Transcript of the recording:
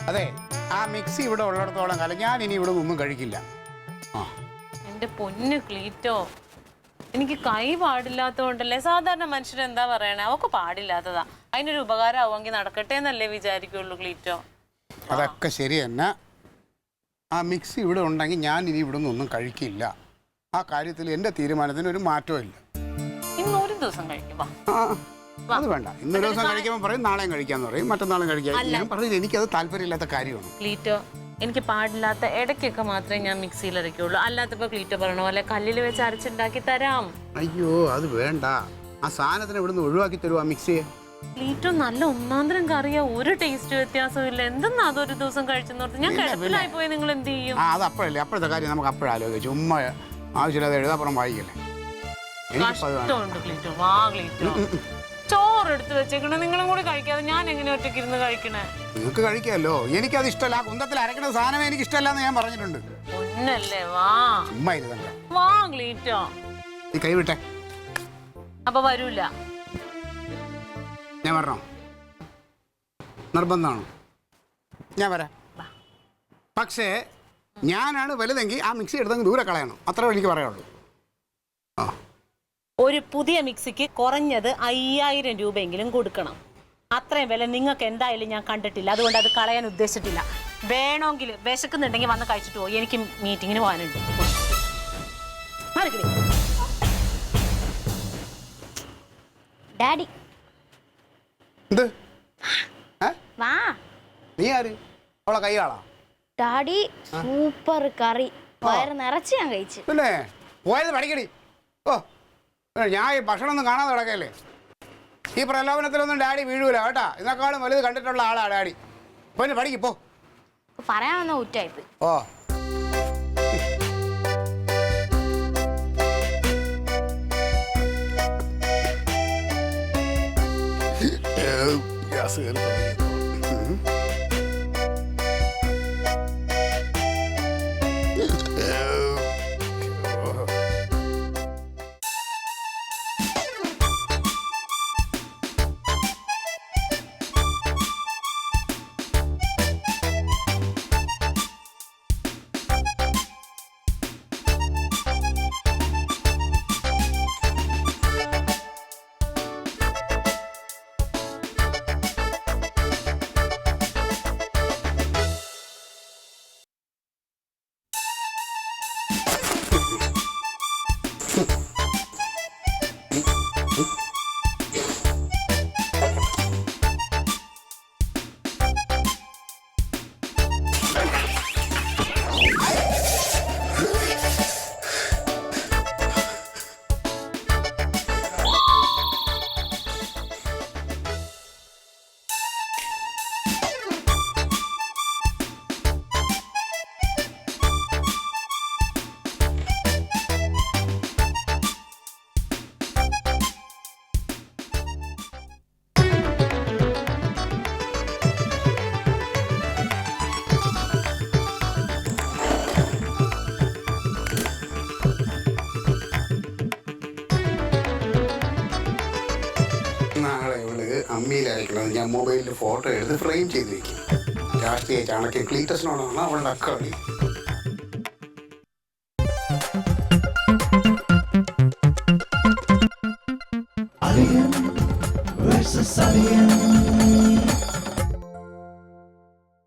അതെ, ആ മിക്സി ഇവിടെ ഉള്ളിടത്തോളം കാലം ഞാൻ ഇനി ഇവിടെ ഒന്നും കഴിക്കില്ല. എന്റെ പൊന്നു ക്ലീറ്റോ, എനിക്ക് കൈ പാടില്ലാത്തതുകൊണ്ടല്ലേ. സാധാരണ മനുഷ്യർ എന്താ പറയണേ, അവക്ക് പാടില്ലാത്തതാ. അതിനൊരു ഉപകാരം ആവുമെങ്കിൽ നടക്കട്ടെ എന്നല്ലേ വിചാരിക്കുള്ളൂ ക്ലീറ്റോ. അതൊക്കെ ശരി തന്നെ. ആ മിക്സി ഇവിടെ ഉണ്ടെങ്കിൽ ഞാൻ ഇനി ഇവിടെ ഒന്നും കഴിക്കില്ല. ആ കാര്യത്തിൽ എൻ്റെ തീരുമാനത്തിന് ഒരു മാറ്റവും ഇല്ല. ഇന്ന് ഒരു ദിവസം കഴിക്കുമ്പോ അത് വേണ്ട. ഇന്നൊരു ദിവസം കഴിക്കുമ്പോൾ പറയും നാളെയും കഴിക്കാന്ന് പറയും, മറ്റന്നാളും കഴിക്കാം. ഞാൻ പറഞ്ഞത് എനിക്കത് താല്പര്യമില്ലാത്ത കാര്യമാണ്. ക്ലീറ്റോ, എനിക്ക് പാടില്ലാത്ത ഇടയ്ക്കൊക്കെ മാത്രമേ ഞാൻ മിക്സിയിൽ അരയ്ക്കുള്ളൂ. അല്ലാത്തപ്പോ ക്ലീറ്റോ പറയണ പോലെ കല്ലിൽ വെച്ച് അരച്ചുണ്ടാക്കി തരാം. അയ്യോ അത് വേണ്ട. ആ സാധനത്തിന് ഇവിടുന്ന് ഒഴിവാക്കി തരുമോ ആ മിക്സിയെ? ക്ലീറ്റോ നല്ല ഒന്നാന്തരം കറിയാ, ഒരു ടേസ്റ്റ് വ്യത്യാസവും ഇല്ല. എന്തെന്നാ അതൊരു ദിവസം കഴിച്ചെന്നോർത്ത് ഞാൻ കിടപ്പിലായി പോയി. നിങ്ങൾ എന്ത് ചെയ്യും? അത് അപ്പോഴല്ലേ, അപ്പോഴത്തെ കാര്യം നമുക്ക് അപ്പോഴാലോചിച്ചു. ഉമ്മ ആവശ്യമില്ലാതെ എഴുതാപ്പുറം വായിക്കല്ലേ. കഷ്ടമുണ്ട് ക്ലീറ്റോ. വാ ക്ലീറ്റോ, ചോറ് എടുത്ത് വെച്ചേക്കണേ. നിങ്ങളും കൂടി കഴിക്കാതെ ഞാൻ എങ്ങനെ ഒറ്റയ്ക്ക് ഇരുന്ന് കഴിക്കണേ? നിങ്ങൾക്ക് കഴിക്കാമല്ലോ. എനിക്കത് ഇഷ്ടമല്ല. കുന്തത്തിൽ അരക്കണ സാധനമേ എനിക്ക് ഇഷ്ടമല്ല എന്ന് ഞാൻ പറഞ്ഞിട്ടുണ്ട്. ഒന്നല്ലേ, വാ ഉമ്മ ഇരുതണ്ട. വാ ക്ലീറ്റോ. നീ കൈവിട്ടെ. അപ്പൊ വരൂല. ഞാൻ വരണോ? നിർബന്ധമാണോ? ഞാൻ വരാം. പക്ഷേ ഞാനാണ് വലുതെങ്കിൽ ആ മിക്സി എടുത്തങ്ങ് ദൂരെ കളയണം. അത്രേ എനിക്ക് പറയാനുള്ളൂ. ഒരു പുതിയ മിക്സിക്ക് കുറഞ്ഞത് 5000 രൂപയെങ്കിലും കൊടുക്കണം. അത്രയും വില നിങ്ങൾക്ക് എന്തായാലും ഞാൻ കണ്ടിട്ടില്ല. അതുകൊണ്ട് അത് കളയാൻ ഉദ്ദേശിച്ചിട്ടില്ല. വേണമെങ്കിൽ വിശക്കുന്നുണ്ടെങ്കിൽ വന്ന് കഴിച്ചിട്ട് പോയി. എനിക്ക് മീറ്റിങ്ങിന് പോകാനുണ്ട്. ഡാഡി എന്ത്? വാ. നീ ആര്? അവളെ കൈയാളാ? ഡാഡി സൂപ്പർ കറി, വയറ് നിറച്ച് ഞാൻ കഴിച്ചു. പിന്നെ പോയത് പഠിക്കടി. ഓ, ഞാൻ ഈ ഭക്ഷണം ഒന്നും കാണാതെ കിടക്കല്ലേ. ഈ പ്രലോഭനത്തിലൊന്നും ഡാഡി വീഴൂല കേട്ടാ. ഇതിനേക്കാളും വലുത് കണ്ടിട്ടുള്ള ആളാ ഡാഡി. പിന്നെ പഠിക്കപ്പോ. പറയാൻ വന്ന ഊറ്റായിപ്പ്. ഓ ഗ്യാസ് കയറി തുടങ്ങി. അമ്മിയിലയക്കണത് ഞാൻ മൊബൈലിൽ ഫോട്ടോ എടുത്ത് ഫ്രെയിം ചെയ്ത് വെക്കും. രാഷ്ട്രീയ ചാണക്യം ക്ലീറ്റസിനോടാണ് അവളുടെ കളി. Alien versus Alien.